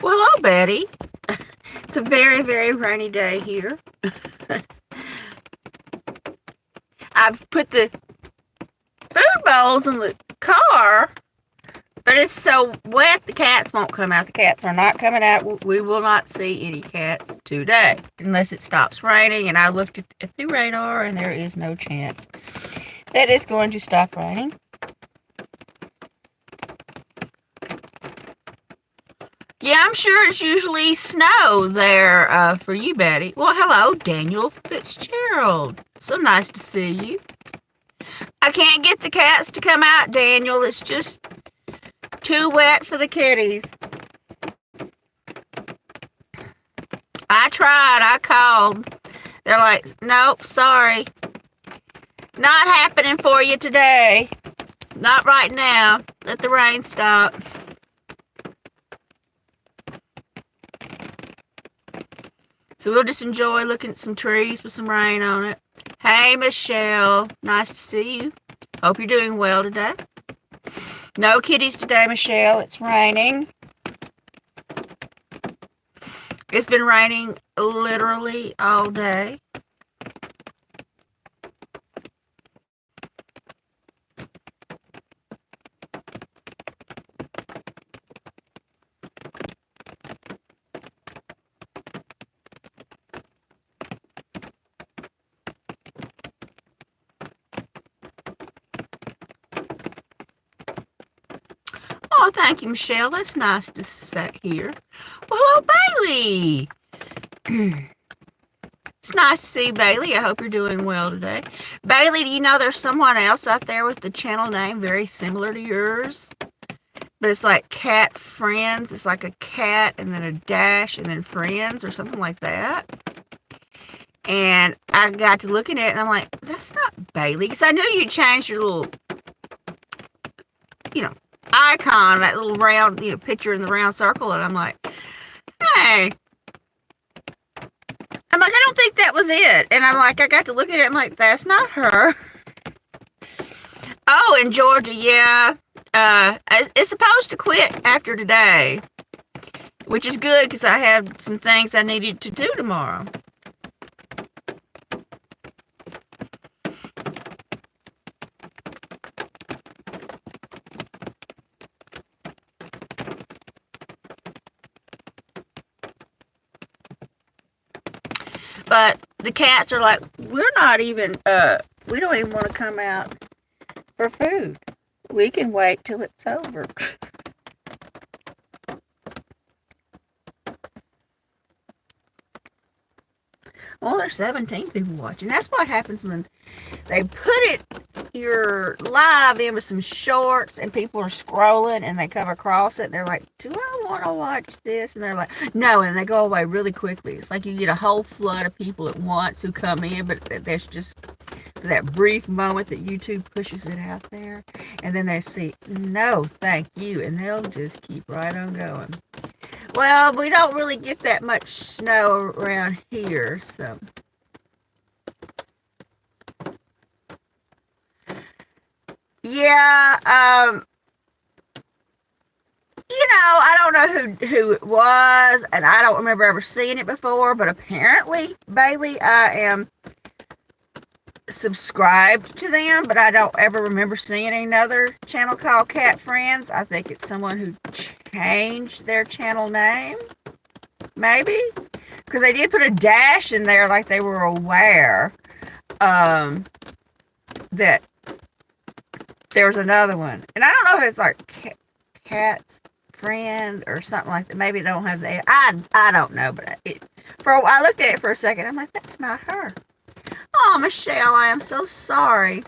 Well, hello, Betty. It's a very, very rainy day here. I've put the food bowls in the car, but it's so wet the cats won't come out. The cats are not coming out. We will not see any cats today unless it stops raining. And I looked at the radar, and there is no chance that it's going to stop raining. Yeah, I'm sure it's usually snow there for you, Betty. Well, hello, Daniel Fitzgerald. So nice to see you. I can't get the cats to come out, Daniel. It's just too wet for the kitties. I tried. I called. They're like, nope, sorry. Not happening for you today. Not right now. Let the rain stop. So we'll just enjoy looking at some trees with some rain on it. Hey, Michelle. Nice to see you. Hope you're doing well today. No kitties today, Michelle. It's raining. It's been raining literally all day. Oh, thank you, Michelle. That's nice to sit here. Well, hello, Bailey. It's nice to see you, Bailey. I hope you're doing well today. Bailey, do you know there's someone else out there with the channel name very similar to yours? But it's like Cat Friends. It's like a cat and then a dash and then friends or something like that. And I got to looking at it and I'm like, that's not Bailey. Because I knew you changed your little, icon, that little round, picture in the round circle. And I'm like, hey. I'm like, I don't think that was it. And I'm like, I got to look at it. I'm like, that's not her. Oh, in Georgia, yeah. It's supposed to quit after today, which is good because I have some things I needed to do tomorrow. But the cats are like, we're not even, we don't even want to come out for food. We can wait till it's over. Well, there's 17 people watching. That's what happens when they put your live in with some shorts and people are scrolling and they come across it and they're like, do I want to watch this? And they're like, no, and they go away really quickly. It's like you get a whole flood of people at once who come in, but there's just that brief moment that YouTube pushes it out there. And then they see, no, thank you. And they'll just keep right on going. Well, we don't really get that much snow around here, so. Yeah, I don't know who it was, and I don't remember ever seeing it before, but apparently, Bailey, I am subscribed to them, but I don't ever remember seeing another channel called Cat Friends. I think it's someone who changed their channel name, maybe, because they did put a dash in there like they were aware that there was another one. And I don't know if it's like Cat's Friend or something like that. Maybe it don't have the, I don't know, but I looked at it for a second. I'm like, that's not her. Oh, Michelle, I am so sorry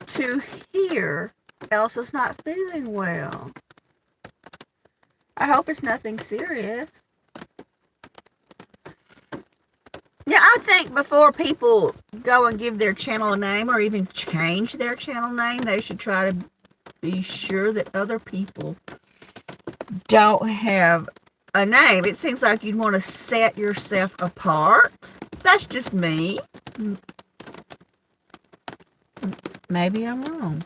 to hear Elsa's not feeling well. I hope it's nothing serious. Yeah, I think before people go and give their channel a name or even change their channel name, they should try to be sure that other people don't have a name. It seems like you'd want to set yourself apart. That's just me. Maybe I'm wrong.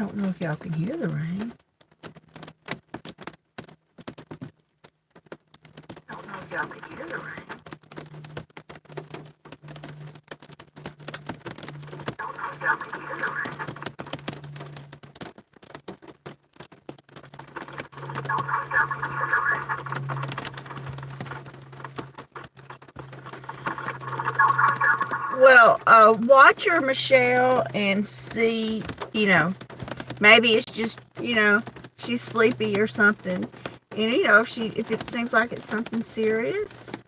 I don't know if y'all can hear the rain. I don't know if y'all can hear the rain. I don't know if y'all can hear the rain. I don't know if y'all can hear the rain. Well, watch her, Michelle, and see, maybe it's just, she's sleepy or something. And, if it seems like it's something serious, take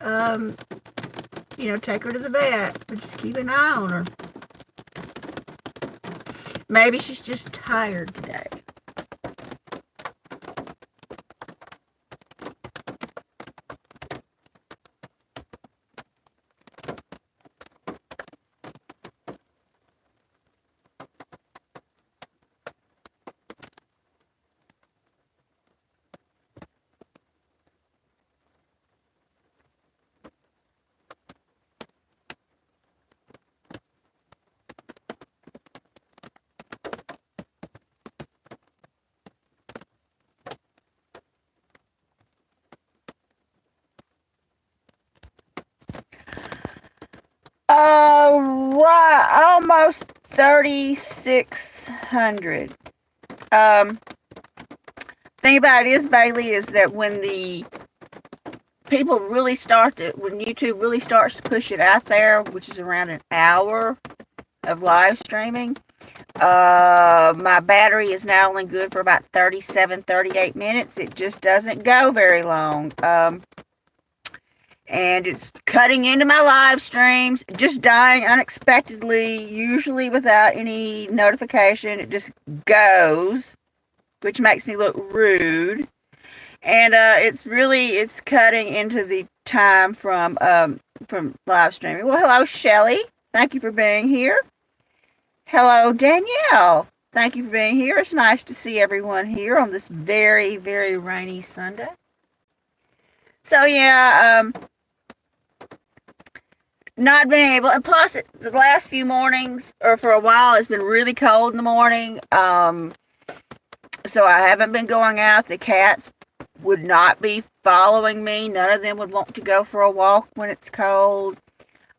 her to the vet, but just keep an eye on her. Maybe she's just tired today. Right, almost 3,600. Thing about it is, Bailey, is that when the people really when YouTube really starts to push it out there, which is around an hour of live streaming, my battery is now only good for about 37, 38 minutes. It just doesn't go very long. And it's cutting into my live streams, just dying unexpectedly, usually without any notification. It just goes, which makes me look rude. And it's cutting into the time from live streaming. Well, hello, Shelly. Thank you for being here. Hello, Danielle. Thank you for being here. It's nice to see everyone here on this very, very rainy Sunday. So, yeah, not being able, and plus the last few mornings, or for a while, it's been really cold in the morning. So I haven't been going out. The cats would not be following me. None of them would want to go for a walk when it's cold.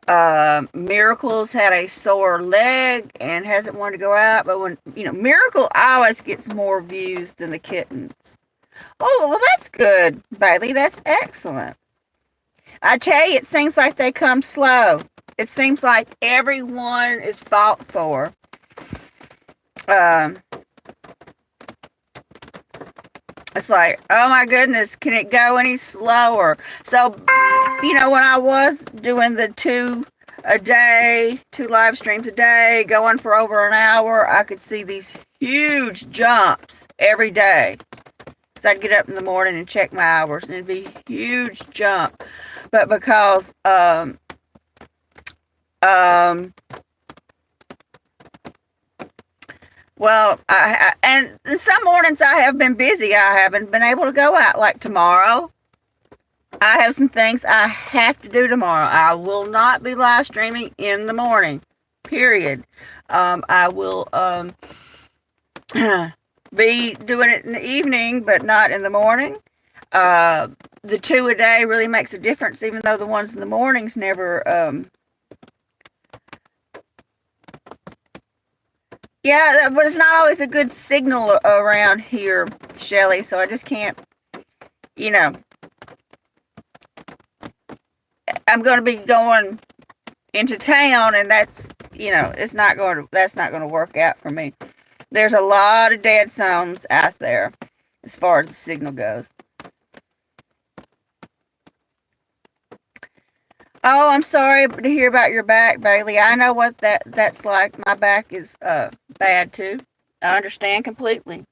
Miracle's had a sore leg and hasn't wanted to go out. But when, Miracle always gets more views than the kittens. Oh, well, that's good, Bailey. That's excellent. I tell you, it seems like they come slow. It seems like everyone is fought for. It's like, oh my goodness, can it go any slower? So, when I was doing the 2 live streams a day, going for over an hour, I could see these huge jumps every day. So I'd get up in the morning and check my hours, and it'd be a huge jump. But because, well, and some mornings I have been busy. I haven't been able to go out. Like tomorrow, I have some things I have to do tomorrow. I will not be live streaming in the morning, period. I will be doing it in the evening, but not in the morning. The 2 a day really makes a difference, even though the ones in the mornings never, yeah, but it's not always a good signal around here, Shelly, so I just can't, I'm going to be going into town, and that's not going to work out for me. There's a lot of dead zones out there as far as the signal goes. Oh, I'm sorry to hear about your back, Bailey. I know what that's like. My back is bad too. I understand completely.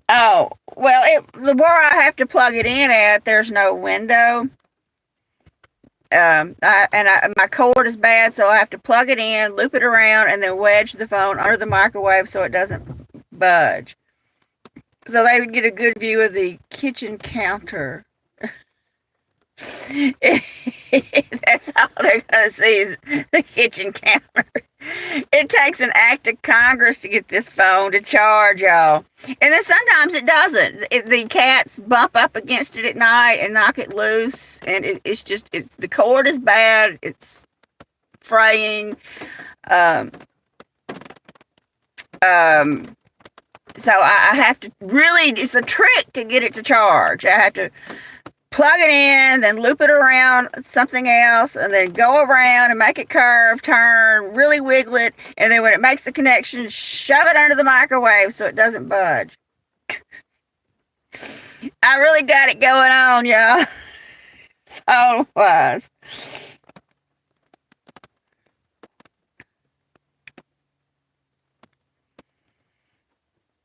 Oh, well, where I have to plug it in at, there's no window. My cord is bad, so I have to plug it in, loop it around, and then wedge the phone under the microwave so it doesn't budge. So they would get a good view of the kitchen counter. That's all they're going to see is the kitchen counter. It takes an act of Congress to get this phone to charge, y'all. And then sometimes it doesn't. The cats bump up against it at night and knock it loose. And it's the cord is bad. It's fraying. Um, so I have to really, it's a trick to get it to charge. I have to plug it in, then loop it around something else, and then go around and make it curve, turn, really wiggle it, and then when it makes the connection, shove it under the microwave so it doesn't budge. I really got it going on, y'all. Phone-wise.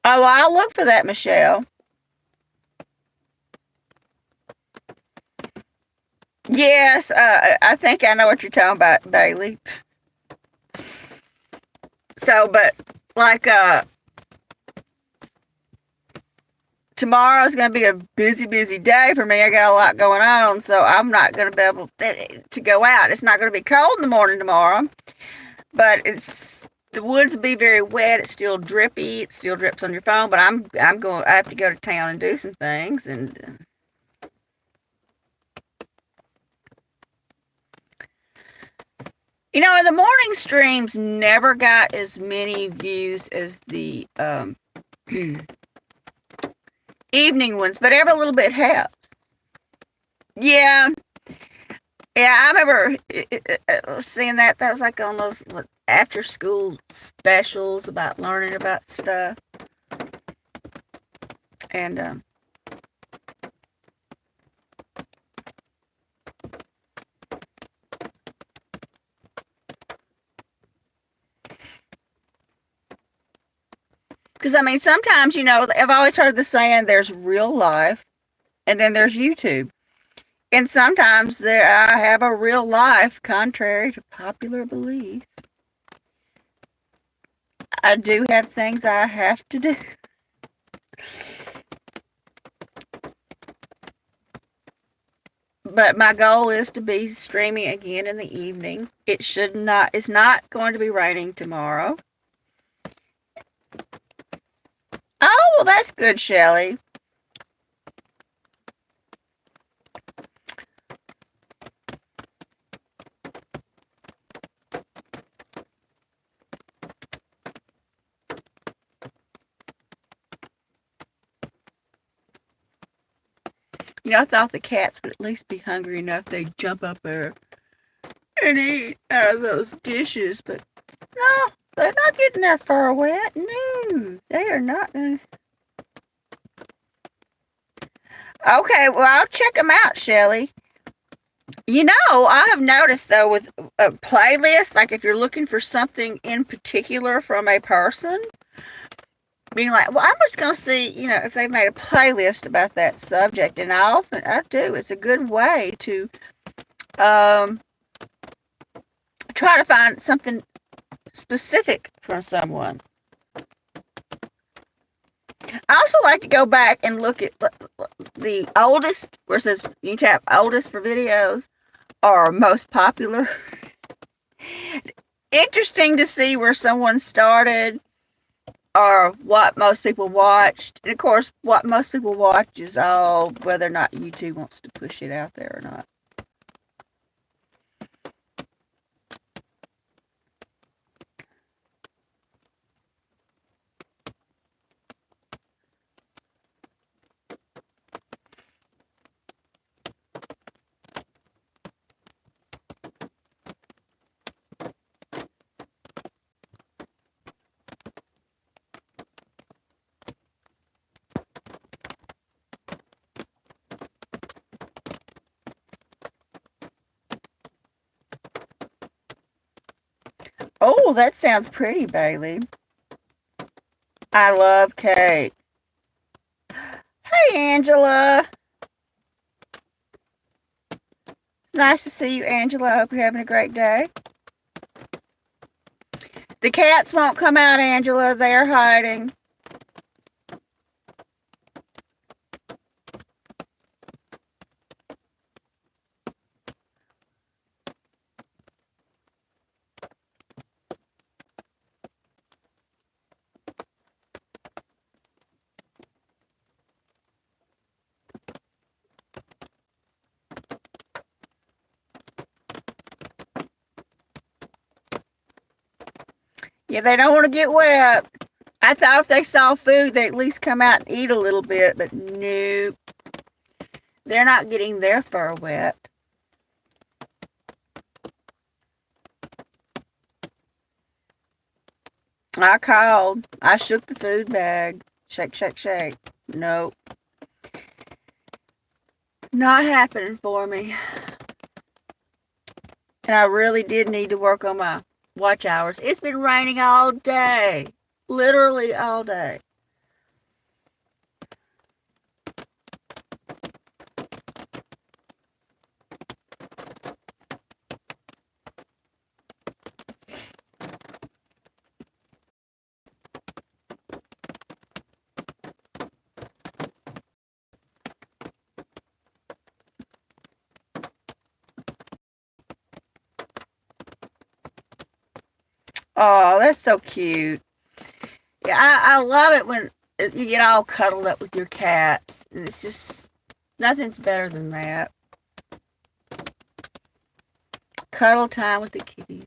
Oh, I'll look for that, Michelle. Yes, I think I know what you're talking about, Bailey. So, but like tomorrow's going to be a busy, busy day for me. I got a lot going on, so I'm not going to be able to go out. It's not going to be cold in the morning tomorrow, but the woods will be very wet. It's still drippy. It still drips on your phone, but I have to go to town and do some things. And the morning streams never got as many views as the evening ones, but every little bit helps. Yeah. Yeah, I remember seeing that. That was like on those after school specials about learning about stuff. And because I mean, sometimes, I've always heard the saying there's real life and then there's YouTube. And sometimes I have a real life, contrary to popular belief. I do have things I have to do. But my goal is to be streaming again in the evening. It's not going to be raining tomorrow. Oh, well, that's good, Shelley. I thought the cats would at least be hungry enough they'd jump up there and eat out of those dishes, but no, they're not getting their fur wet. No, they are not. Okay, well, I'll check them out, Shelley. I have noticed, though, with a playlist, like if you're looking for something in particular from a person, being like, well, I'm just going to see, if they've made a playlist about that subject. And I do. It's a good way to try to find something specific from someone. I also like to go back and look at the oldest, where it says you tap oldest for videos, or most popular. Interesting to see where someone started or what most people watched. And of course, what most people watch is all whether or not YouTube wants to push it out there or not. Oh, that sounds pretty, Bailey. I love cake. Hey, Angela. Nice to see you, Angela. I hope you're having a great day. The cats won't come out, Angela. They're hiding. Yeah, they don't want to get wet. I thought if they saw food, they'd at least come out and eat a little bit, but nope. They're not getting their fur wet. I called. I shook the food bag. Shake, shake, shake. Nope. Not happening for me. And I really did need to work on my watch hours. It's been raining all day. Literally all day. Oh, that's so cute. Yeah, I love it when you get all cuddled up with your cats. And it's just, nothing's better than that. Cuddle time with the kitties.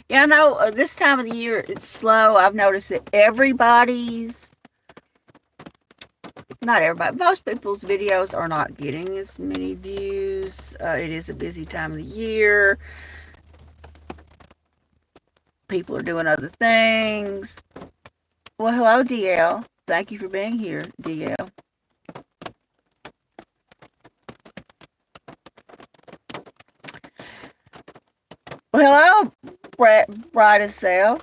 Yeah, I know this time of the year it's slow. I've noticed that not everybody, most people's videos are not getting as many views. It is a busy time of the year. People are doing other things. Well, hello, DL. Thank you for being here, DL. Well, hello, Bright as Cell.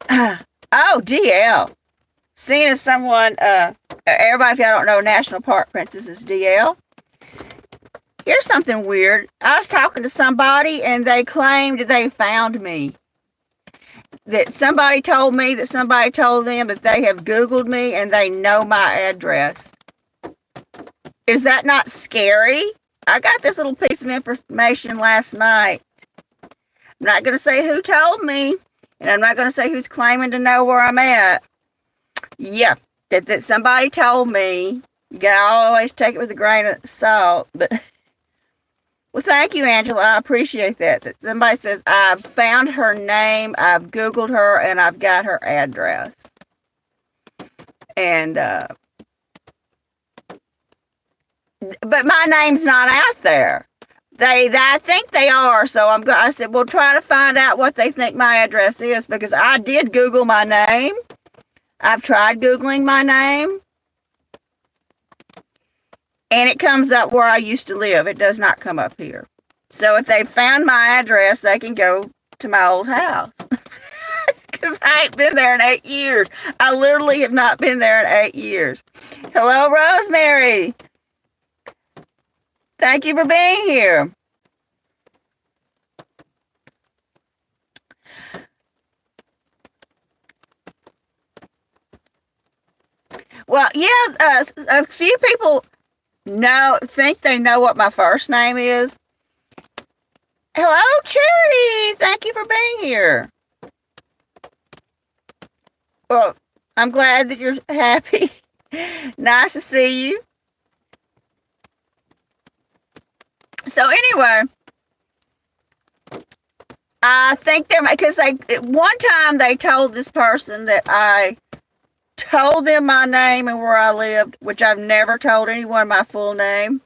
Oh, DL. Seeing as someone, everybody, if y'all don't know, National Park Princess is DL. Here's something weird. I was talking to somebody and they claimed they found me. That somebody told me that somebody told them that they have Googled me and they know my address. Is that not scary? I got this little piece of information last night. I'm not going to say who told me, and I'm not going to say who's claiming to know where I'm at. Yeah, that somebody told me. You got to always take it with a grain of salt, but well, thank you, Angela. I appreciate that. That somebody says, I've found her name, I've Googled her, and I've got her address. And, but my name's not out there. I think they are, so I said, well, try to find out what they think my address is, because I did Google my name. I've tried Googling my name. And it comes up where I used to live. It does not come up here. So if they found my address, they can go to my old house. Because I ain't been there in 8 years. I literally have not been there in 8 years. Hello, Rosemary. Thank you for being here. Well, yeah, a few people think they know what my first name is. Hello, Charity. Thank you for being here. Well, I'm glad that you're happy. Nice to see you. So anyway, I think because one time they told this person that I told them my name and where I lived, which I've never told anyone my full name.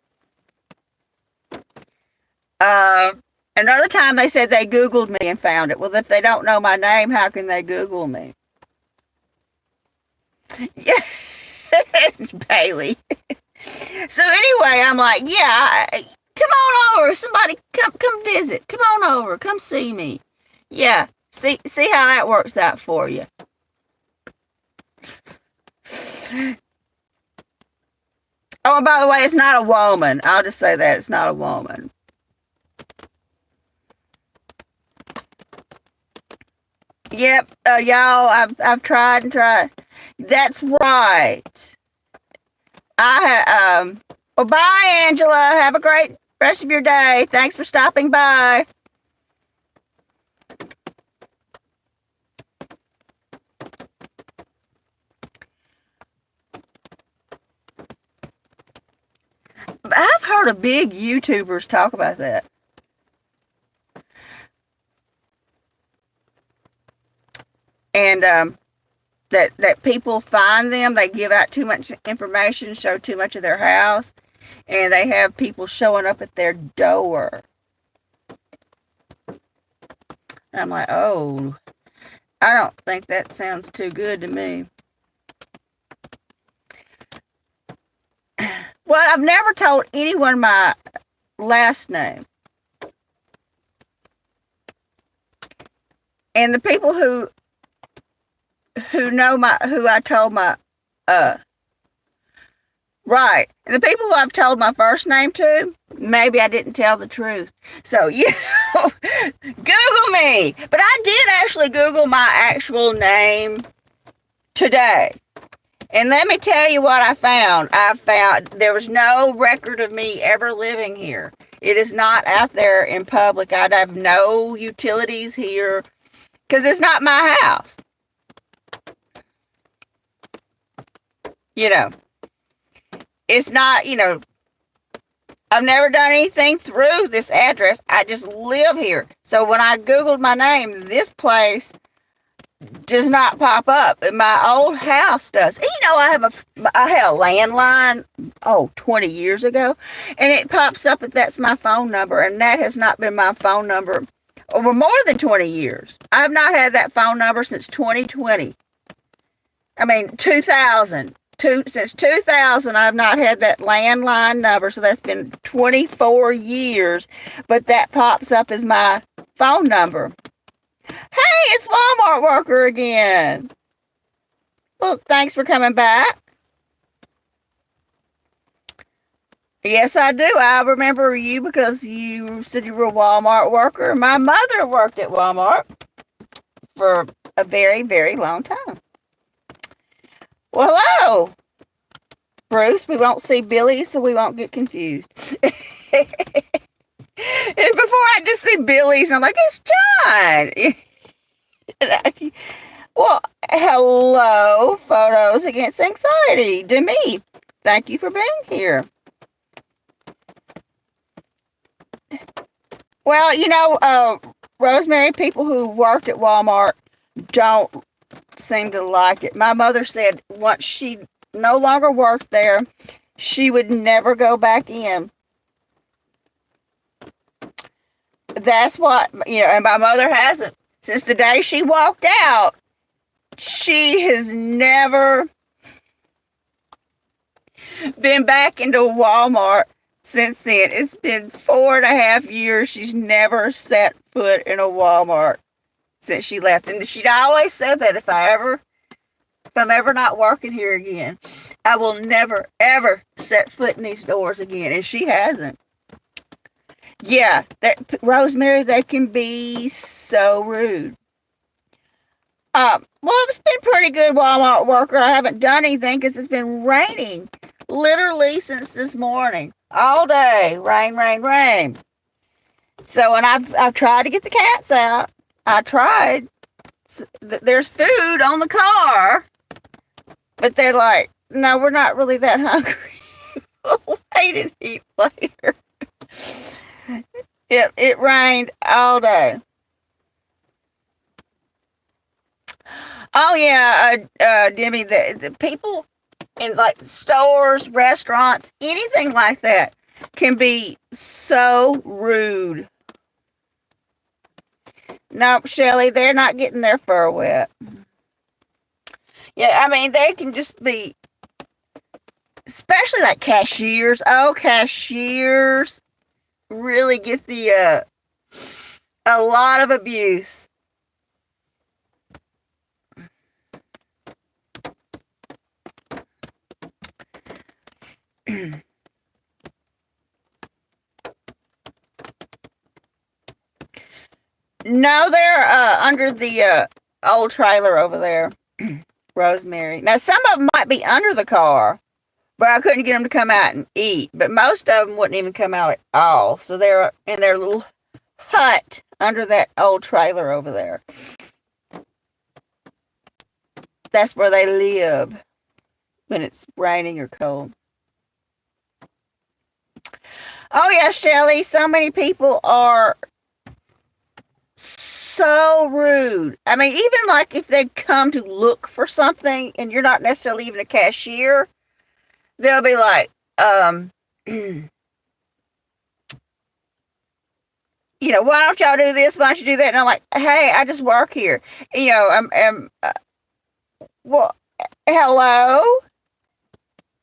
Another time they said they Googled me and found it. Well, if they don't know my name, how can they Google me? Yeah, Bailey. So anyway, I'm like, yeah, come on over. Somebody come visit. Come on over. Come see me. Yeah, see how that works out for you. Oh, and by the way, it's not a woman. I'll just say that it's not a woman. Yep, y'all, I've tried and tried. That's right. Well, bye, Angela. Have a great rest of your day. Thanks for stopping by. the big YouTubers talk about that. And that people find them, they give out too much information, show too much of their house, and they have people showing up at their door. I'm like, oh, I don't think that sounds too good to me. Well, I've never told anyone my last name. And the people who know who I told my, right. And the people who I've told my first name to, maybe I didn't tell the truth. So, Google me. But I did actually Google my actual name today. And let me tell you what I found. I found there was no record of me ever living here. It is not out there in public. I'd have no utilities here because it's not my house. It's not, I've never done anything through this address. I just live here. So when I Googled my name, this place does not pop up. My old house does. And I had a landline, 20 years ago, and it pops up that that's my phone number, and that has not been my phone number over more than 20 years. I've not had that phone number since 2020. 2000. Since 2000, I've not had that landline number, so that's been 24 years, but that pops up as my phone number. Hey, it's Walmart worker again. Well, thanks for coming back. Yes, I do. I remember you because you said you were a Walmart worker. My mother worked at Walmart for a very, very long time. Well, hello, Bruce. We won't see Billy, so we won't get confused. And before I just see Billy's, I'm like, it's John. Well, hello, Photos Against Anxiety, to me. Thank you for being here. Well, Rosemary, people who worked at Walmart don't seem to like it. My mother said once she no longer worked there, she would never go back in. That's what, and my mother hasn't. Since the day she walked out, she has never been back into Walmart since then. It's been 4.5 years. She's never set foot in a Walmart since she left. And she'd always said that if I'm ever not working here again, I will never, ever set foot in these doors again. And she hasn't. Yeah, Rosemary, they can be so rude. Well, it's been pretty good, Walmart worker. I haven't done anything because it's been raining literally since this morning. All day. Rain, rain, rain. So, and I've tried to get the cats out. I tried. There's food on the car. But they're like, no, we're not really that hungry. We'll wait and eat later. It rained all day. Oh yeah, Demi, the people in like stores, restaurants, anything like that can be so rude. Nope, Shelly, they're not getting their fur wet. Yeah, they can just be, especially like cashiers. Oh, cashiers really get a lot of abuse. No, they're under the old trailer over there, Rosemary. Now, some of them might be under the car, but I couldn't get them to come out and eat. But most of them wouldn't even come out at all. So they're in their little hut under that old trailer over there. That's where they live when it's raining or cold. Oh yeah, Shelly. So many people are so rude. I mean, even like if they come to look for something and you're not necessarily even a cashier, they'll be like, why don't y'all do this? Why don't you do that? And I'm like, hey, I just work here. Well, hello,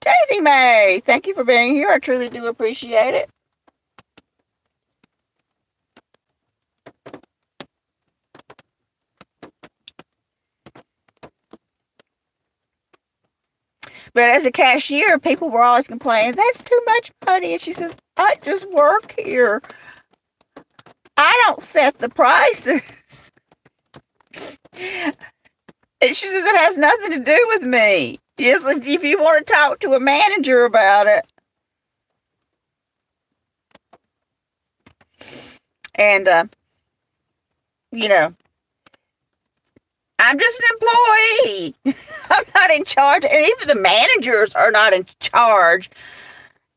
Daisy May. Thank you for being here. I truly do appreciate it. But as a cashier, people were always complaining, that's too much money. And she says, I just work here. I don't set the prices. And she says, it has nothing to do with me. Yes, if you want to talk to a manager about it. And, you know, I'm just an employee. I'm not in charge. And even the managers are not in charge.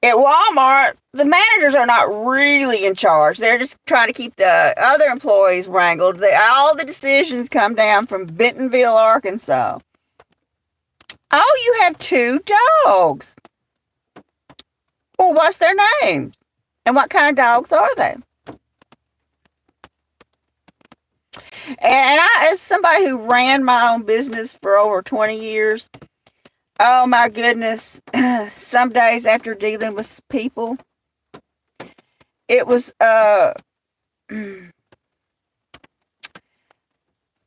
At Walmart, the managers are not really in charge. They're just trying to keep the other employees wrangled. All the decisions come down from Bentonville, Arkansas. Oh, you have 2 dogs. Well, what's their names? And what kind of dogs are they? And I, as somebody who ran my own business for over 20 years, oh my goodness, some days after dealing with people, it was a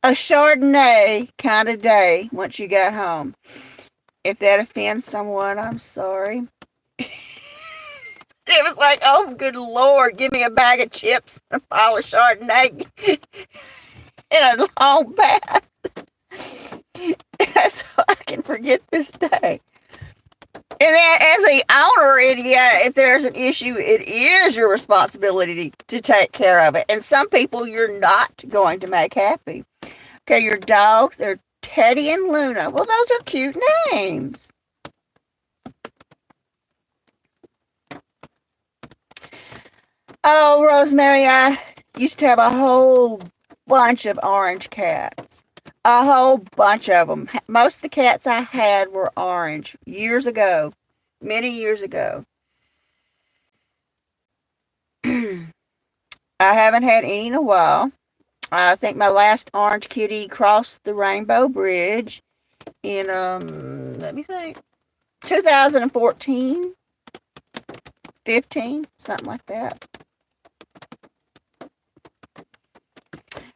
Chardonnay kind of day once you got home. If that offends someone, I'm sorry. It was like, oh, good Lord, give me a bag of chips and a bottle of Chardonnay in a long bath so I can forget this day. And then as a owner, if there's an issue, it is your responsibility to take care of it. And some people you're not going to make happy. Okay, your dogs, they're Teddy and Luna. Well, those are cute names. Oh, Rosemary, I used to have a whole bunch of orange cats. A whole bunch of them. Most of the cats I had were orange years ago, many years ago. I haven't had any in a while. I think my last orange kitty crossed the Rainbow Bridge in, let me think, 2014, 15, something like that.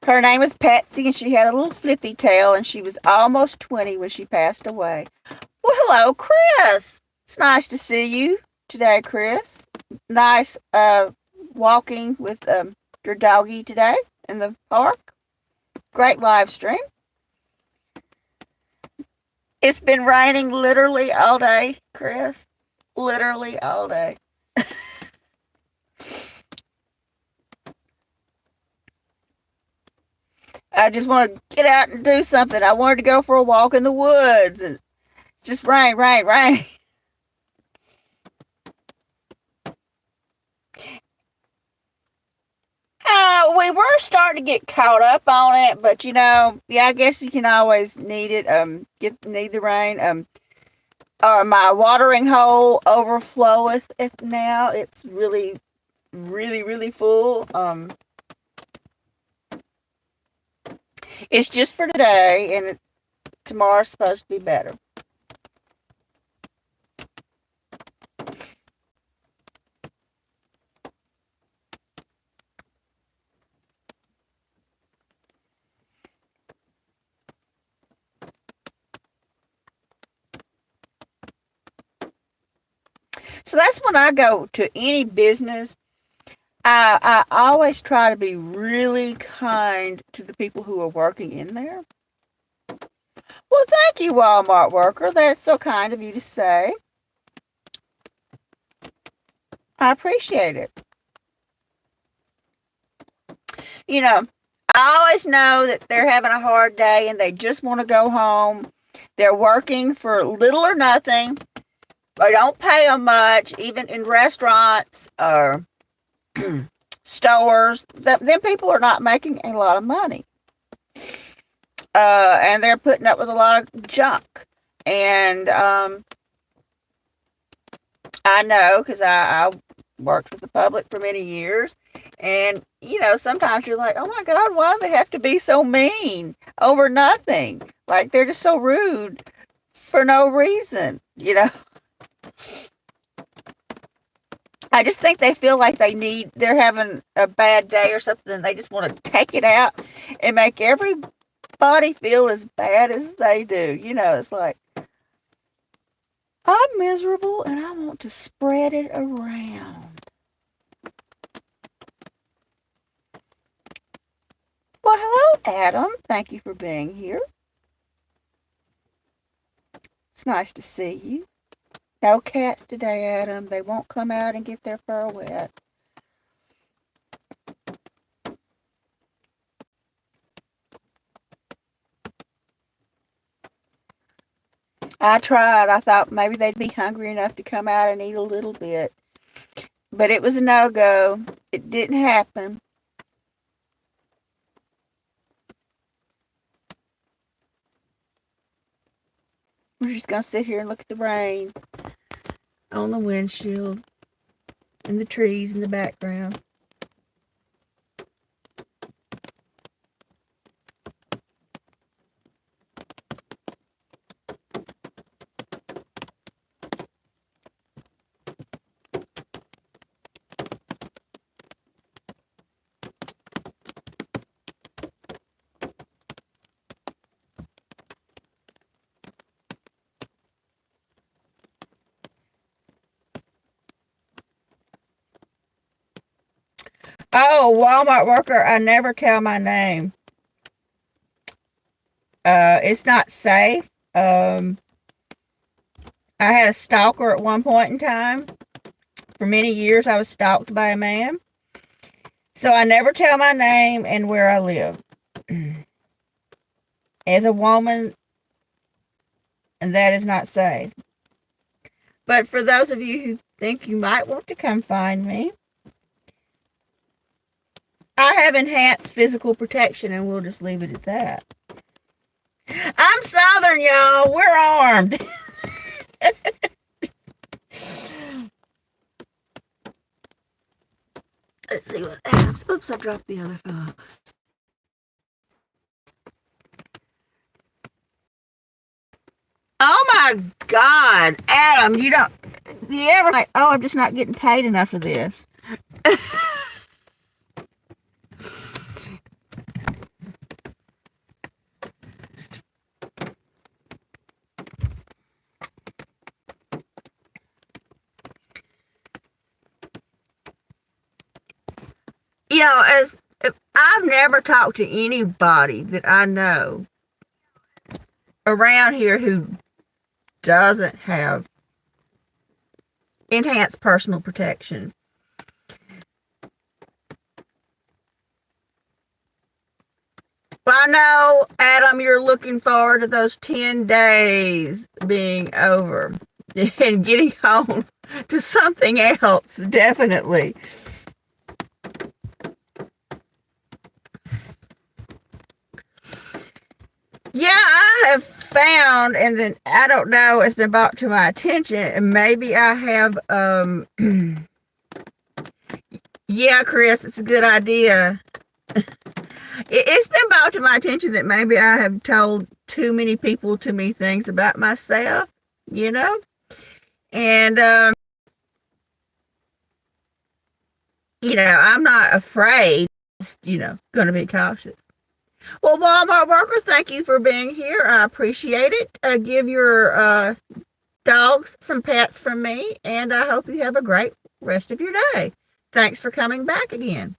Her name was Patsy, and she had a little flippy tail, and she was almost 20 when she passed away. Well, hello, Chris. It's nice to see you today, Chris. Nice walking with your doggie today in the park. Great live stream. It's been raining literally all day, Chris. Literally all day. I just want to get out and do something. I wanted to go for a walk in the woods, and just rain, rain, rain. We were starting to get caught up on it, but yeah, I guess you can always need it. Need the rain. My watering hole overfloweth it now. It's really, really, really full. It's just for today, and tomorrow's supposed to be better. So that's when I go to any business. I always try to be really kind to the people who are working in there. Well, thank you, Walmart worker. That's so kind of you to say. I appreciate it. I always know that they're having a hard day and they just want to go home. They're working for little or nothing. They don't pay them much, even in restaurants or stores. Them people are not making a lot of money. And they're putting up with a lot of junk. And I know because I worked with the public for many years. And, sometimes you're like, oh my God, why do they have to be so mean over nothing? Like, they're just so rude for no reason. I just think they feel like they're having a bad day or something, and they just want to take it out and make everybody feel as bad as they do. It's like, I'm miserable and I want to spread it around. Well, hello, Adam. Thank you for being here. It's nice to see you. No cats today, Adam. They won't come out and get their fur wet. I tried. I thought maybe they'd be hungry enough to come out and eat a little bit. But it was a no-go. It didn't happen. We're just going to sit here and look at the rain on the windshield and the trees in the background. Oh, Walmart worker, I never tell my name. It's not safe. I had a stalker at one point in time. For many years, I was stalked by a man. So I never tell my name and where I live. As a woman, and that is not safe. But for those of you who think you might want to come find me, I have enhanced physical protection, and we'll just leave it at that. I'm Southern, y'all. We're armed. Let's see what happens. Oops, I dropped the other phone. Oh my God, Adam, you ever like, oh, I'm just not getting paid enough for this. As I've never talked to anybody that I know around here who doesn't have enhanced personal protection. I know, Adam, you're looking forward to those 10 days being over and getting on to something else, definitely. Yeah, I have found, and then I don't know, it's been brought to my attention, and maybe I have, yeah, Chris, it's a good idea. It's been brought to my attention that maybe I have told too many people to me things about myself, and, I'm not afraid, just, going to be cautious. Well, Walmart worker, thank you for being here. I appreciate it. Give your dogs some pets from me, and I hope you have a great rest of your day. Thanks for coming back again.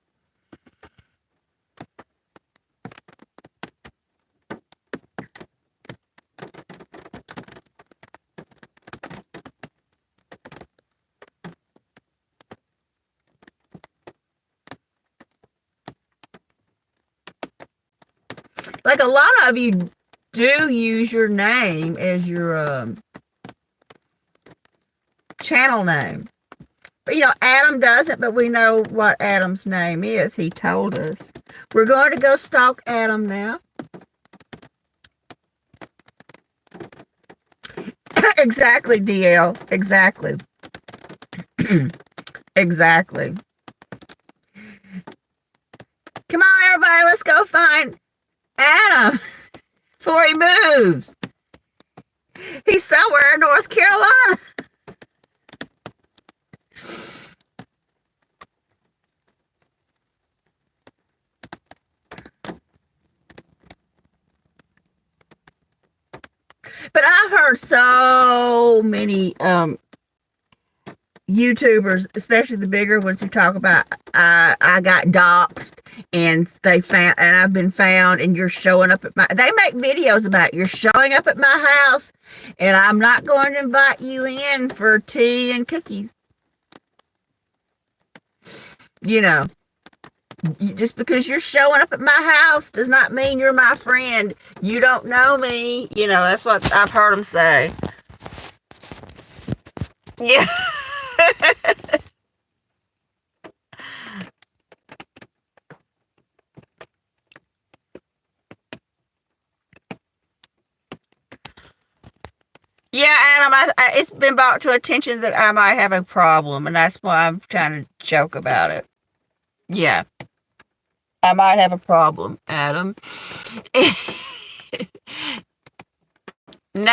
Like, a lot of you do use your name as your channel name. But, Adam doesn't, but we know what Adam's name is. He told us. We're going to go stalk Adam now. Exactly, DL. Exactly. Exactly. Come on, everybody. Let's go find Adam before he moves. He's somewhere in North Carolina. But I've heard so many YouTubers, especially the bigger ones, who talk about I got doxxed and I've been found, and you're showing up at they make videos about you're showing up at my house and I'm not going to invite you in for tea and cookies. Just because you're showing up at my house does not mean you're my friend. You don't know me. That's what I've heard them say. Yeah. Yeah, Adam, it's been brought to attention that I might have a problem, and that's why I'm trying to joke about it. Yeah. I might have a problem, Adam. Now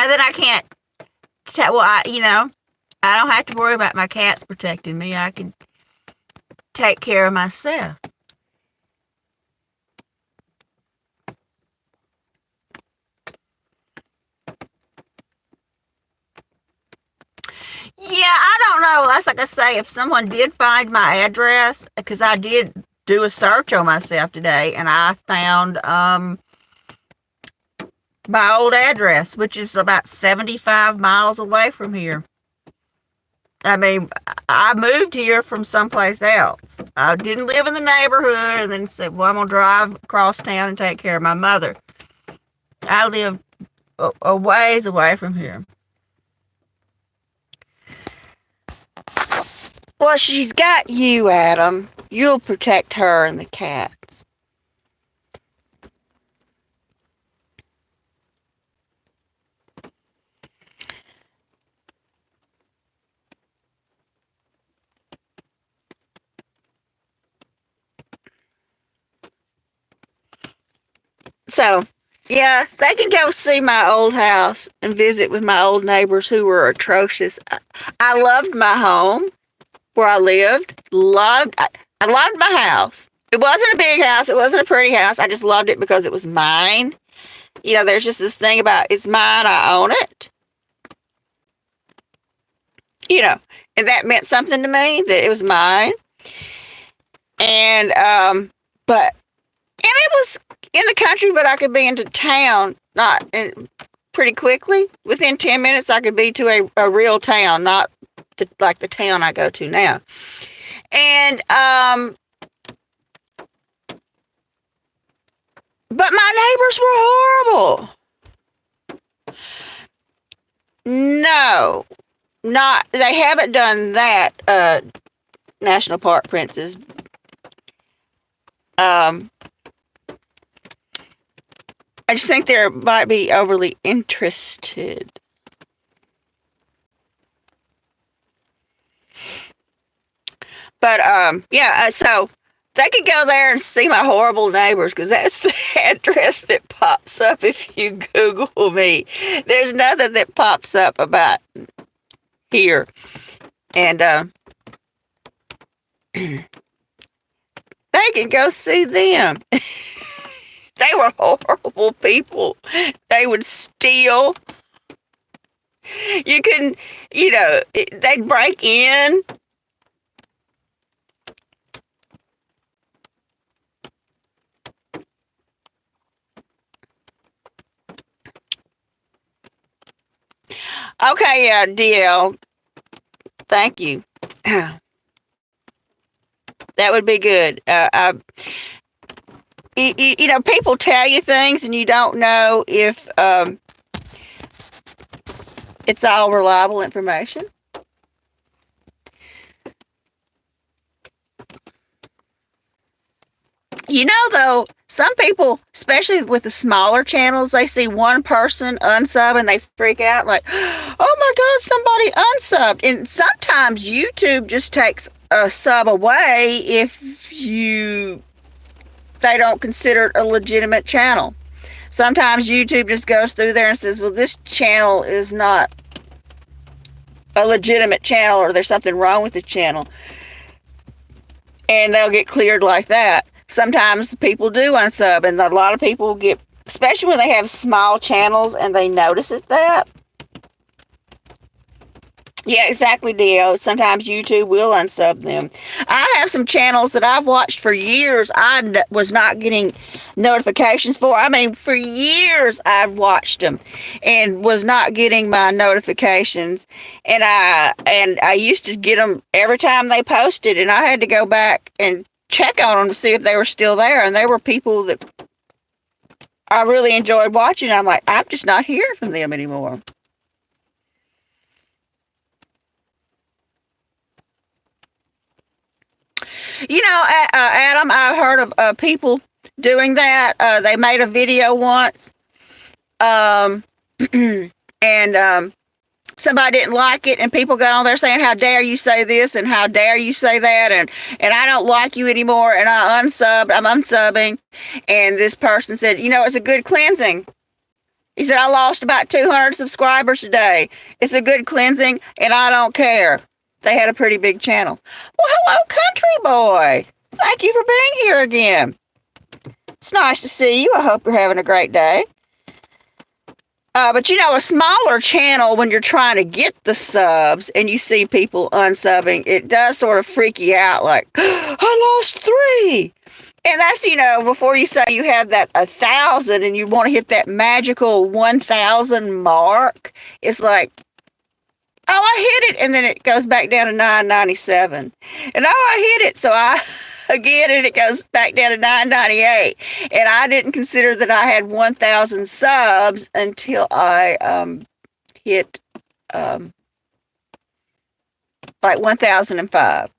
that I can't, I don't have to worry about my cats protecting me. I can take care of myself. Yeah, I don't know. That's like I say, if someone did find my address, because I did do a search on myself today, and I found my old address, which is about 75 miles away from here. I mean, I moved here from someplace else. I didn't live in the neighborhood and then said, well, I'm going to drive across town and take care of my mother. I live a ways away from here. Well, she's got you, Adam. You'll protect her and the cats. So, yeah, they can go see my old house and visit with my old neighbors who were atrocious. I loved my home where I lived. I loved my house. It wasn't a big house. It wasn't a pretty house. I just loved it because it was mine. There's just this thing about it's mine. I own it. And that meant something to me, that it was mine. And, it was in the country, but I could be into town, pretty quickly. Within 10 minutes, I could be to a real town, not like the town I go to now. And, but my neighbors were horrible. No, they haven't done that, National Park Princess. I just think they might be overly interested. But, so they could go there and see my horrible neighbors, because that's the address that pops up if you Google me. There's nothing that pops up about here. And, they can go see them. They were horrible people. They would steal. You couldn't, they'd break in. Okay, DL. Thank you. That would be good. People tell you things and you don't know if it's all reliable information. You know, though, some people, especially with the smaller channels, they see one person unsub and they freak out like, oh my God, somebody unsubbed. And sometimes YouTube just takes a sub away if they don't consider it a legitimate channel. Sometimes YouTube just goes through there and says, well, this channel is not a legitimate channel, or there's something wrong with the channel. And they'll get cleared like that. Sometimes people do unsub, and a lot of people get, especially when they have small channels and they notice that. Yeah, exactly, Dio. Sometimes YouTube will unsub them. I have some channels that I've watched for years. I was not getting notifications for. I mean, for years I've watched them and was not getting my notifications. And I used to get them every time they posted, and I had to go back and check on them to see if they were still there. And they were people that I really enjoyed watching. I'm like, I'm just not hearing from them anymore. You know, Adam, I heard of people doing that. They made a video once, um, and somebody didn't like it, and people got on there saying, "How dare you say this?" and "How dare you say that?" and "I don't like you anymore," and I'm unsubbing. And this person said, "You know, it's a good cleansing." He said, "I lost about 200 subscribers today. It's a good cleansing, and I don't care." They had a pretty big channel. Well, hello, country boy. Thank you for being here again. It's nice to see you. I hope you're having a great day. But you know, a smaller channel, when you're trying to get the subs and you see people unsubbing, it does sort of freak you out like, I lost 3. And that's, you know, before you say you have that 1,000 and you want to hit that magical 1,000 mark, it's like, oh, I hit it, and then it goes back down to 997. And oh, I hit it, so I again, and it goes back down to 998. And I didn't consider that I had 1,000 subs until I hit like 1,005.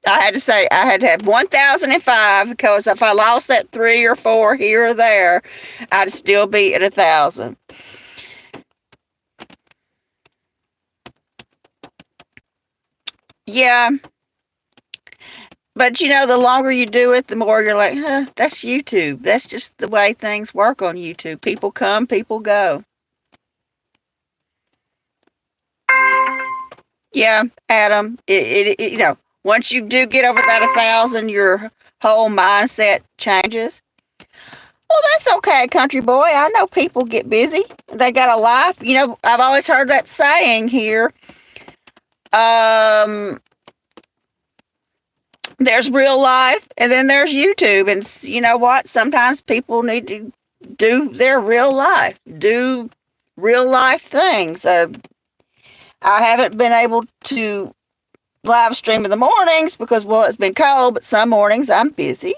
I had to say I had to have 1,005, because if I lost that 3 or 4 here or there, I'd still be at 1,000. Yeah. But you know, the longer you do it, the more you're like, that's YouTube. That's just the way things work on YouTube. People come, people go. Yeah, Adam, it you know, once you do get over that 1,000, your whole mindset changes. Well, that's okay, country boy. I know people get busy. They got a life. You know, I've always heard that saying here. There's real life, and then there's YouTube. And you know what? Sometimes people need to do their real life, do real life things. I haven't been able to live stream in the mornings because, well, it's been cold, but some mornings I'm busy.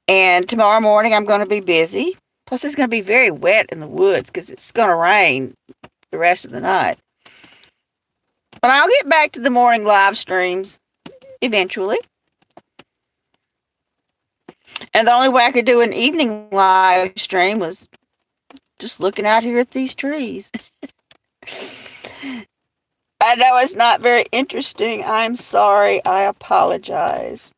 And tomorrow morning I'm going to be busy. Plus, it's going to be very wet in the woods because it's going to rain the rest of the night. But I'll get back to the morning live streams eventually. And the only way I could do an evening live stream was just looking out here at these trees. I know it's not very interesting. I'm sorry. I apologize.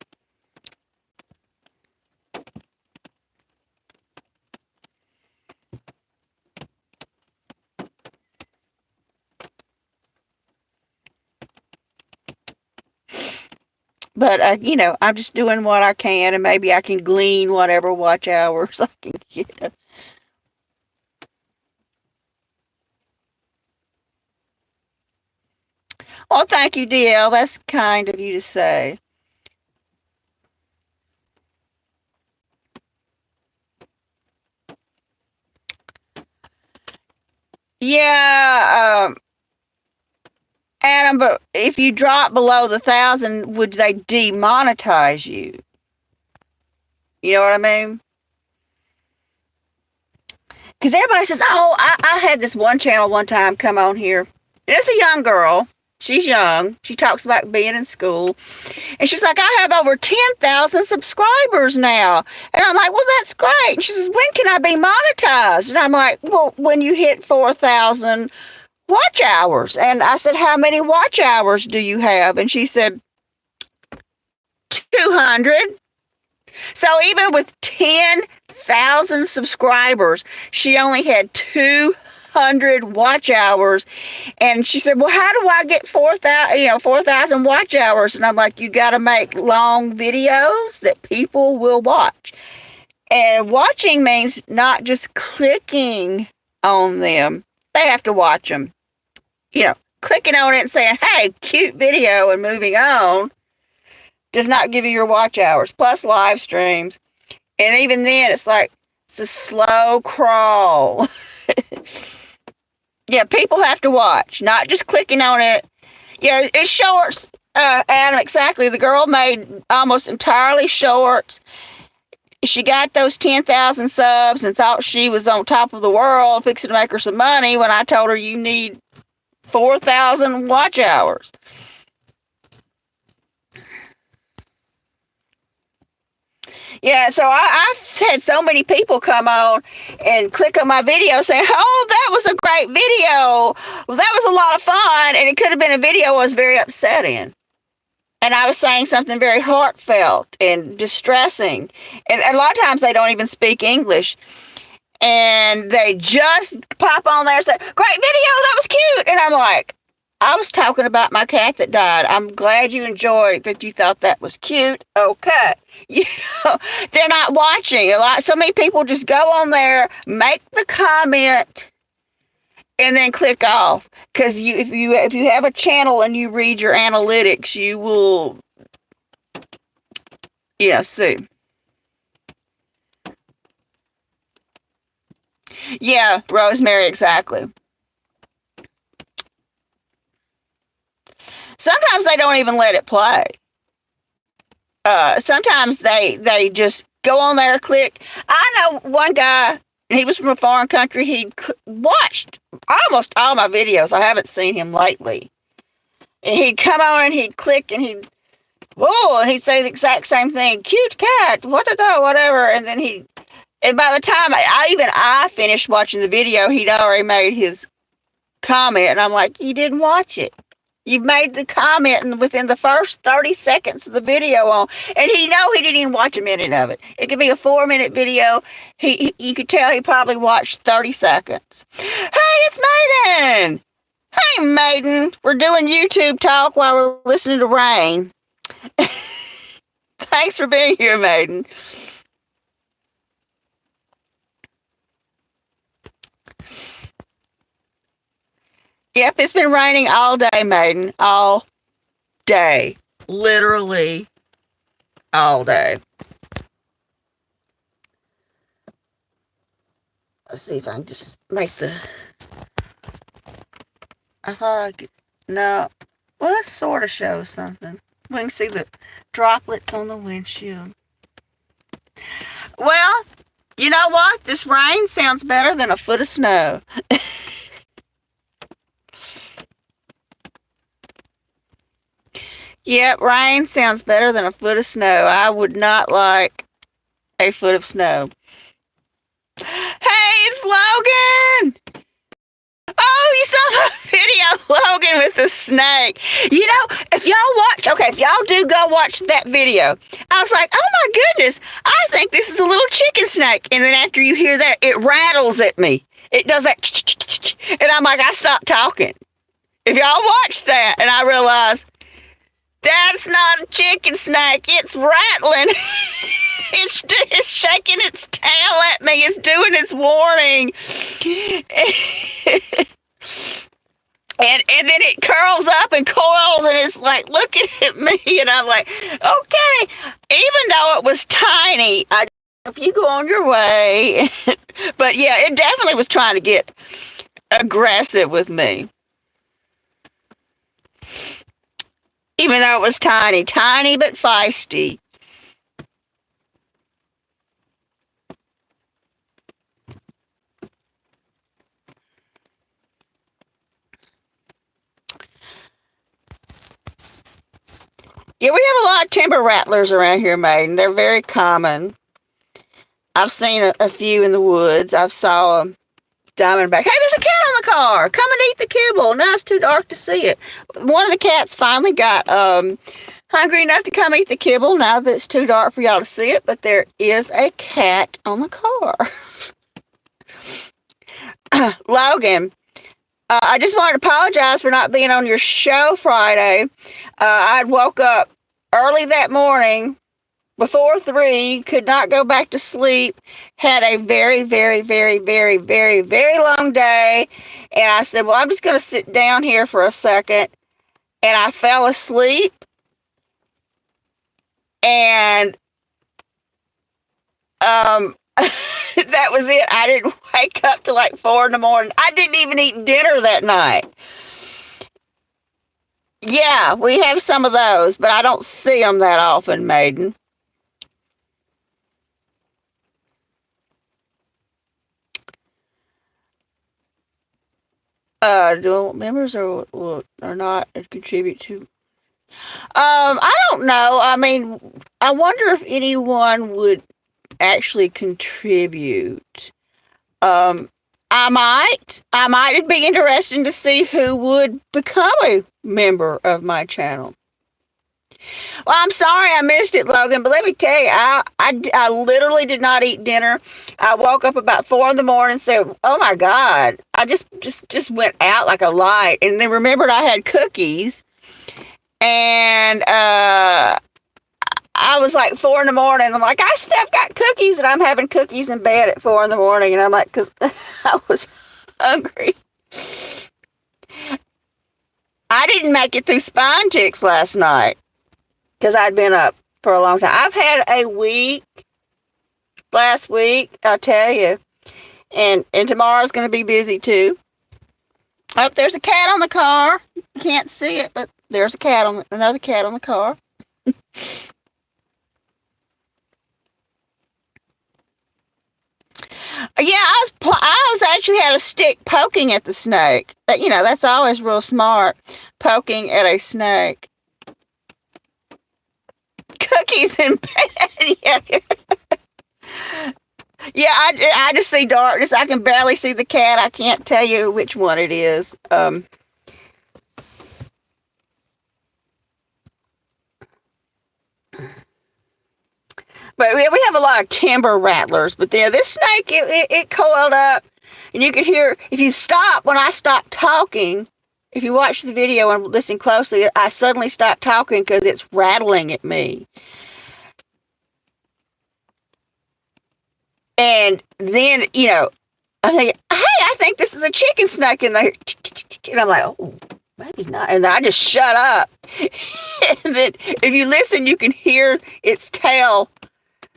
But, you know, I'm just doing what I can, and maybe I can glean whatever watch hours I can get. Well, thank you, DL. That's kind of you to say. Yeah, Adam, but if you drop below the 1,000, would they demonetize you? You know what I mean? Because everybody says, oh, I had this one channel one time come on here. And it's a young girl. She's young. She talks about being in school. And she's like, I have over 10,000 subscribers now. And I'm like, well, that's great. And she says, when can I be monetized? And I'm like, well, when you hit 4,000 watch hours. And I said, how many watch hours do you have? And she said, 200. So even with 10,000 subscribers, she only had 200 watch hours. And she said, well, how do I get 4,000 watch hours? And I'm like, you got to make long videos that people will watch. And watching means not just clicking on them. They have to watch them. Clicking on it and saying, hey, cute video, and moving on does not give you your watch hours, plus live streams. And even then, it's a slow crawl. Yeah, people have to watch, not just clicking on it. Yeah, it's shorts, Adam, exactly. The girl made almost entirely shorts. She got those 10,000 subs and thought she was on top of the world, fixing to make her some money, when I told her you need 4,000 watch hours. Yeah, so I've had so many people come on and click on my video saying, oh, that was a great video. Well, that was a lot of fun. And it could have been a video I was very upset in. And I was saying something very heartfelt and distressing. And a lot of times they don't even speak English. And they just pop on there and say, great video, that was cute. And I'm like, I was talking about my cat that died. I'm glad you enjoyed that. You thought that was cute. Okay. They're not watching. So many people just go on there, make the comment, and then click off. Because if you have a channel and you read your analytics, you will, see. Yeah, Rosemary, exactly. Sometimes they don't even let it play. Sometimes they just go on there, click. I know one guy, and he was from a foreign country. He watched almost all my videos. I haven't seen him lately. And he'd come on and he'd click and and he'd say the exact same thing. Cute cat, whatever. And then and by the time I finished watching the video, he'd already made his comment. And I'm like, you didn't watch it. You've made the comment within the first 30 seconds of the video and he didn't even watch a minute of it. It could be a 4-minute video. You could tell he probably watched 30 seconds. Hey, it's Maiden. Hey, Maiden. We're doing YouTube talk while we're listening to rain. Thanks for being here, Maiden. Yep, it's been raining all day, Maiden. All day. Literally all day. Let's see if I can just make I thought I could. No. Well, that sort of shows something. We can see the droplets on the windshield. Well, you know what? This rain sounds better than a foot of snow. Yep, rain sounds better than a foot of snow. I would not like a foot of snow. Hey, it's Logan! Oh, you saw my video, Logan, with the snake. If y'all do go watch that video, I was like, oh my goodness, I think this is a little chicken snake. And then after you hear that, it rattles at me. It does that, and I'm like, I stopped talking. If y'all watch that, and I realize, that's not a chicken snake. It's rattling. It's shaking its tail at me. It's doing its warning. And then it curls up and coils and it's like looking at me. And I'm like, okay. Even though it was tiny, I hope you go on your way. But yeah, it definitely was trying to get aggressive with me. Even though it was tiny but feisty. Yeah, we have a lot of timber rattlers around here, Maiden. They're very common. I've seen a few in the woods. I've saw a diamondback. Hey, there's a cat on the car. Come and eat the kibble. No, it's too dark to see it. One of the cats finally got hungry enough to come eat the kibble now that it's too dark for y'all to see it, but there is a cat on the car. Logan, I just wanted to apologize for not being on your show Friday. I woke up early that morning before 3, could not go back to sleep, had a very, very, very, very, very, very long day, and I said, well, I'm just going to sit down here for a second, and I fell asleep, and that was it. I didn't wake up till like 4 in the morning. I didn't even eat dinner that night. Yeah, we have some of those, but I don't see them that often, Maiden. Do members or not contribute to? I don't know. I mean, I wonder if anyone would actually contribute. I might. It'd be interesting to see who would become a member of my channel. Well, I'm sorry I missed it, Logan, but let me tell you, I literally did not eat dinner. I woke up about 4 in the morning and said, oh my God, I just went out like a light, and then remembered I had cookies, and I was like 4 in the morning. I'm like, I've got cookies, and I'm having cookies in bed at 4 in the morning, and I'm like, because I was hungry. I didn't make it through Spine Chicks last night, because I'd been up for a long time. I've had a week, last week, I'll tell you. And tomorrow's going to be busy too. Oh, there's a cat on the car. You can't see it, but there's another cat on the car. Yeah, I was actually had a stick poking at the snake. That's always real smart, poking at a snake. Cookies in bed. Yeah, I just see darkness. I can barely see the cat. I can't tell you which one it is. But we have a lot of timber rattlers. But this snake, it coiled up, and you could hear, if you stop, when I stopped talking, if you watch the video and listen closely, I suddenly stopped talking because it's rattling at me. And then, I'm thinking, hey, I think this is a chicken snake in there. And I'm like, oh, maybe not. And then I just shut up. And then if you listen, you can hear its tail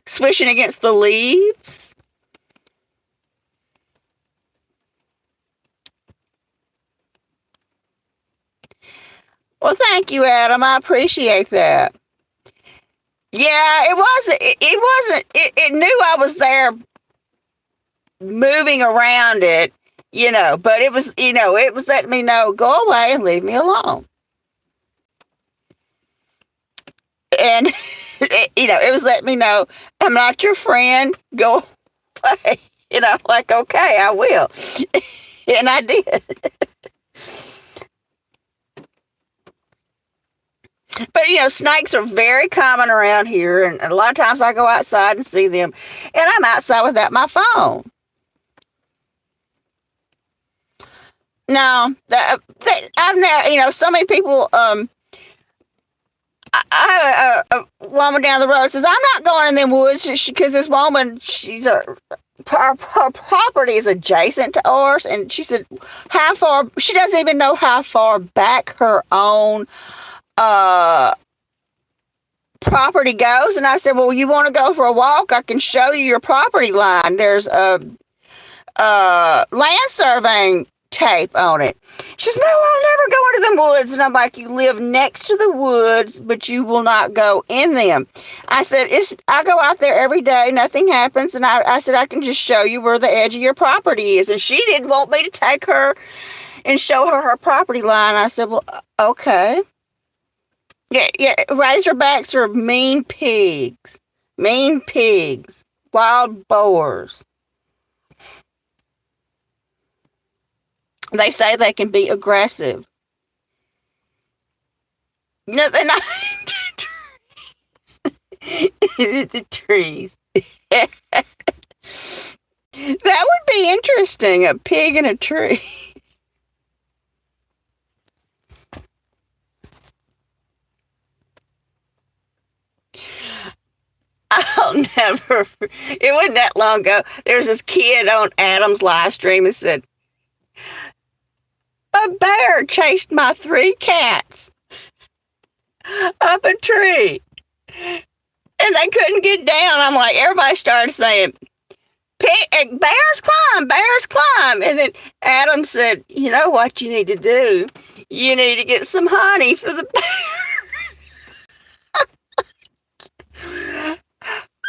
swishing against the leaves. Well, thank you, Adam. I appreciate that. Yeah, it wasn't. It knew I was there, moving around it, but it was letting me know, go away and leave me alone. And it was letting me know, I'm not your friend. Go away. Like, okay, I will. And I did. But, snakes are very common around here, and a lot of times I go outside and see them, and I'm outside without my phone. No, I've never, so many people, I have a woman down the road says, I'm not going in them woods, because this woman, her property is adjacent to ours, and she said, how far, she doesn't even know how far back her own property goes. And I said, well, you want to go for a walk? I can show you your property line. There's a land surveying tape on it. She says, no, I'll never go into the woods. And I'm like, you live next to the woods, but you will not go in them. I said, I go out there every day, nothing happens. And I said, I can just show you where the edge of your property is. And she didn't want me to take her and show her property line. I said, well, okay. Yeah, yeah. Razorbacks are mean pigs. Mean pigs. Wild boars. They say they can be aggressive. No, they're not. The trees. That would be interesting. A pig in a tree. I'll never. It wasn't that long ago. There was this kid on Adam's live stream and said, "A bear chased my 3 cats up a tree, and they couldn't get down." I'm like, everybody started saying, bears climb. And then Adam said, "You know what you need to do? You need to get some honey for the bear."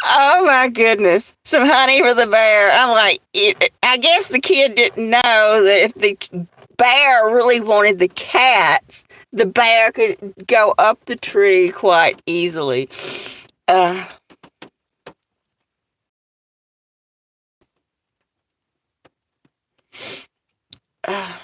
Oh my goodness. Some honey for the bear. I'm like, I guess the kid didn't know that if the bear really wanted the cats, the bear could go up the tree quite easily. Uh, uh,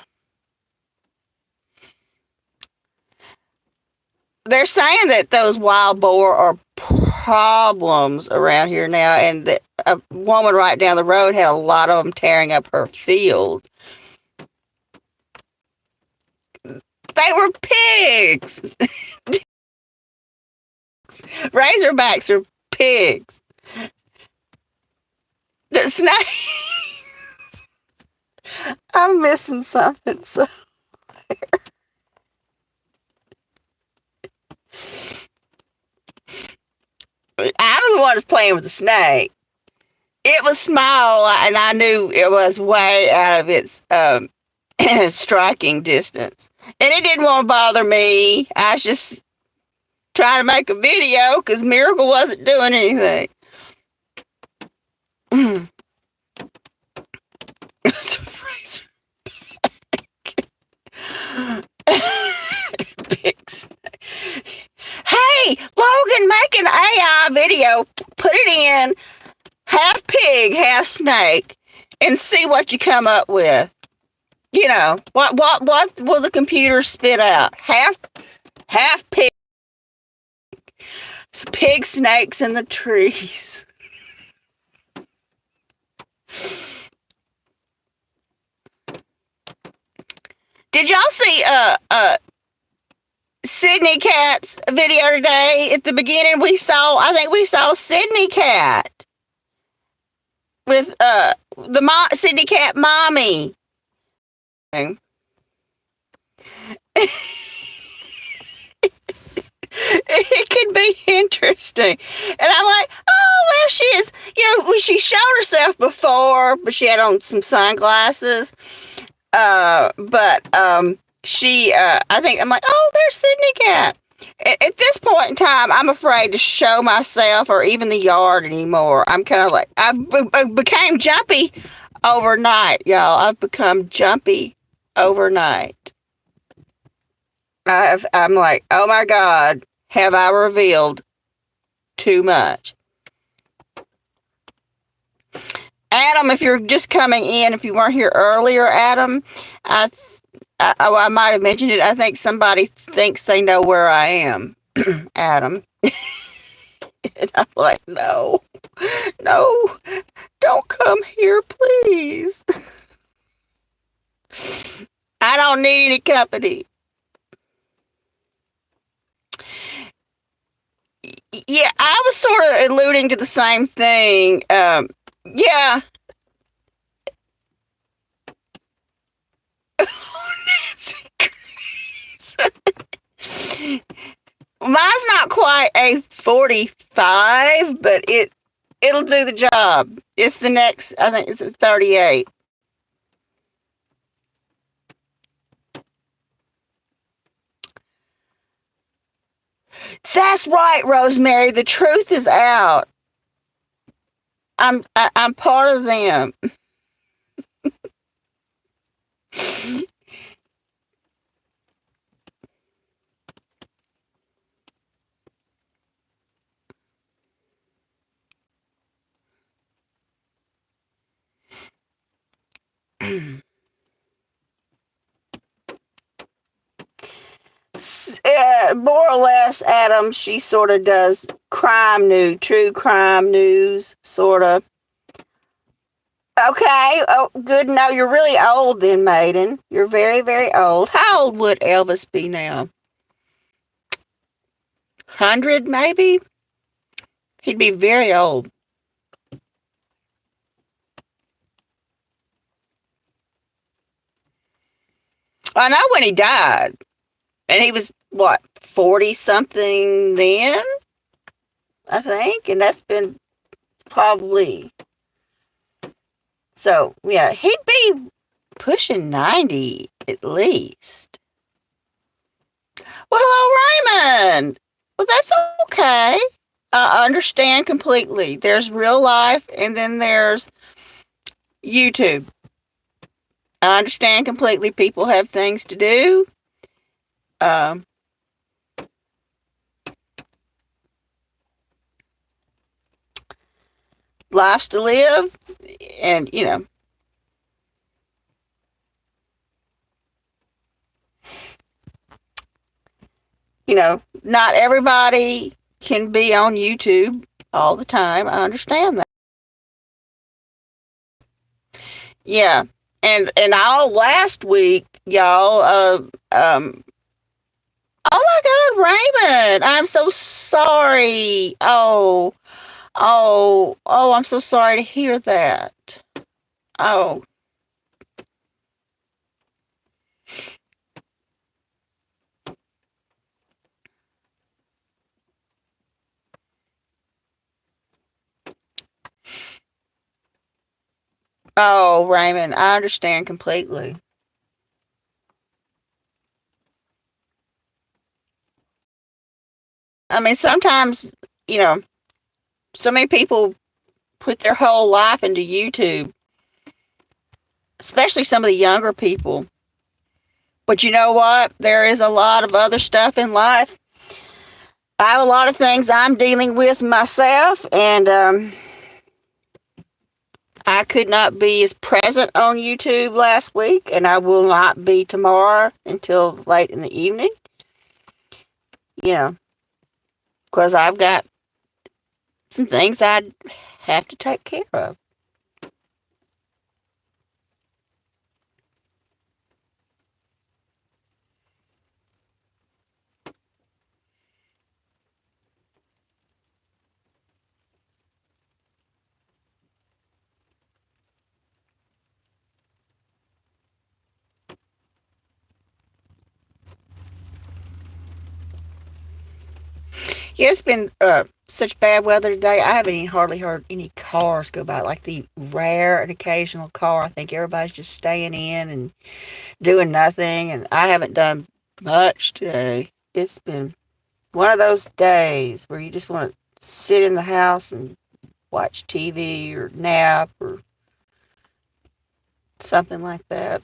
they're saying that those wild boar are problems around here now, and that a woman right down the road had a lot of them tearing up her field. They were pigs. Razorbacks are pigs. The snake. I'm missing something. So I was the one that's playing with the snake. It was small, and I knew it was way out of its striking distance, and it didn't want to bother me. I was just trying to make a video because Miracle wasn't doing anything. It's a big snake. Hey, Logan, make an AI video. Put it in half pig, half snake, and see what you come up with. You know, what will the computer spit out? Half pig, pig snakes in the trees. Did y'all see Sydney Cat's video today? At the beginning I think we saw Sydney Cat with Sydney Cat mommy. It could be interesting. And I'm like, oh, there she is. You know, she showed herself before, but she had on some sunglasses. But I think, I'm like, oh, there's Sydney Cat. At this point in time, I'm afraid to show myself or even the yard anymore. I'm kind of like, I became jumpy overnight, y'all. I've become jumpy overnight. I'm like, oh my God, have I revealed too much? Adam, if you're just coming in, if you weren't here earlier, Adam, I might have mentioned it. I think somebody thinks they know where I am, Adam. And I'm like, no, don't come here, please. I don't need any company. Yeah, I was sort of alluding to the same thing. Yeah. Mine's not quite a 45, but it'll do the job. It's the next, I think it's a 38. That's right, Rosemary. The truth is out. I'm part of them. More or less, Adam, she sort of does crime news, true crime news, sort of. Okay, oh, good. No, you're really old then, maiden. You're very, very old. How old would Elvis be now? 100, maybe? He'd be very old. I know when he died, and he was, what, 40 something then, I think? And that's been probably. So, yeah, he'd be pushing 90 at least. Well, hello, Raymond. Well, that's okay. I understand completely. There's real life, and then there's YouTube. I understand completely. People have things to do. Um, Lives to live, and not everybody can be on YouTube all the time. I understand that. Yeah, and all last week, y'all. Oh my God, Raymond, I'm so sorry. Oh, I'm so sorry to hear that. Oh, oh, Raymond, I understand completely. I mean, sometimes, you know, so many people put their whole life into YouTube, especially some of the younger people. But you know what? There is a lot of other stuff in life. I have a lot of things I'm dealing with myself, and I could not be as present on YouTube last week, and I will not be tomorrow until late in the evening. You know, because I've got some things I have to take care of. Yeah, it's been such bad weather today. I haven't even hardly heard any cars go by, like the rare and occasional car. I think everybody's just staying in and doing nothing, and I haven't done much today. It's been one of those days where you just want to sit in the house and watch TV or nap or something like that.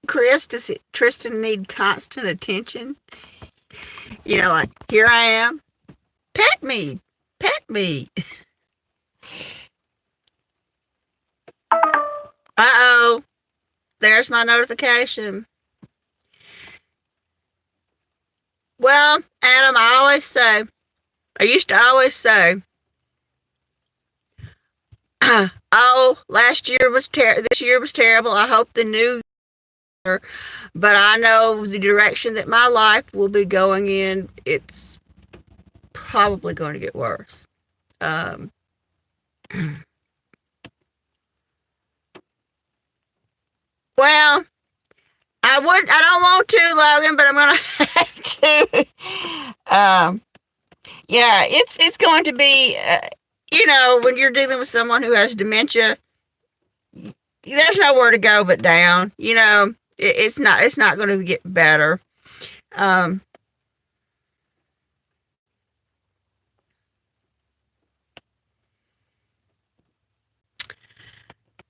Chris, does Tristan need constant attention? Like, here I am. Pet me. Pet me. Uh-oh. There's my notification. Well, Adam, I used to always say, oh, this year was terrible. I hope the new year, but I know the direction that my life will be going in. It's probably going to get worse. Um, well, I don't want to, Logan, but I'm gonna have to. Um, yeah, it's going to be, when you're dealing with someone who has dementia, there's nowhere to go but down. It's not going to get better. Um,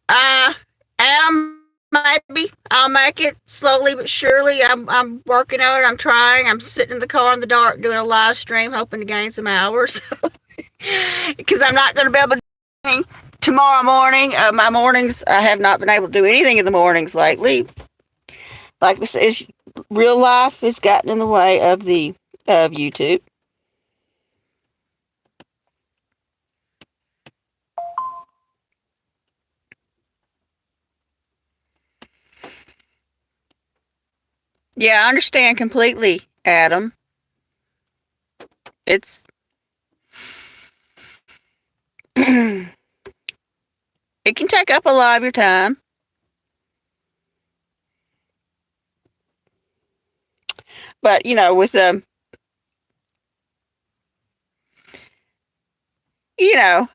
uh, Adam, maybe I'll make it slowly but surely. I'm working on it. I'm trying. I'm sitting in the car in the dark doing a live stream, hoping to gain some hours because I'm not going to be able to do anything tomorrow morning. My mornings, I have not been able to do anything in the mornings lately. Like this is real life has gotten in the way of YouTube. Yeah, I understand completely, Adam. It's it can take up a lot of your time, but with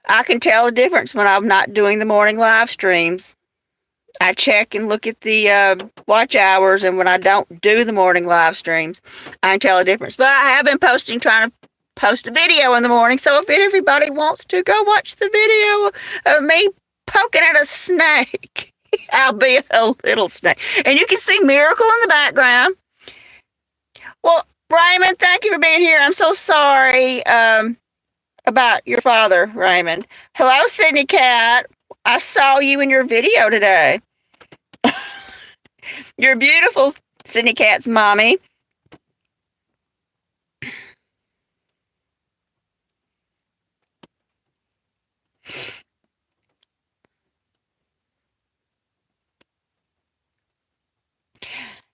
I can tell the difference when I'm not doing the morning live streams. I check and look at the watch hours, and when I don't do the morning live streams, I can tell the difference. But I have been trying to post a video in the morning. So if everybody wants to go watch the video of me poking at a snake, albeit a little snake, and you can see Miracle in the background. Well, Raymond, thank you for being here. I'm so sorry about your father, Raymond. Hello, Sydney Cat. I saw you in your video today. You're beautiful, Sydney Cat's mommy.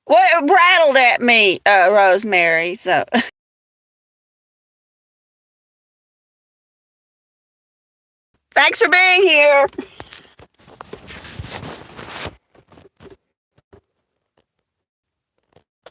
Well, it rattled at me, Rosemary. So thanks for being here.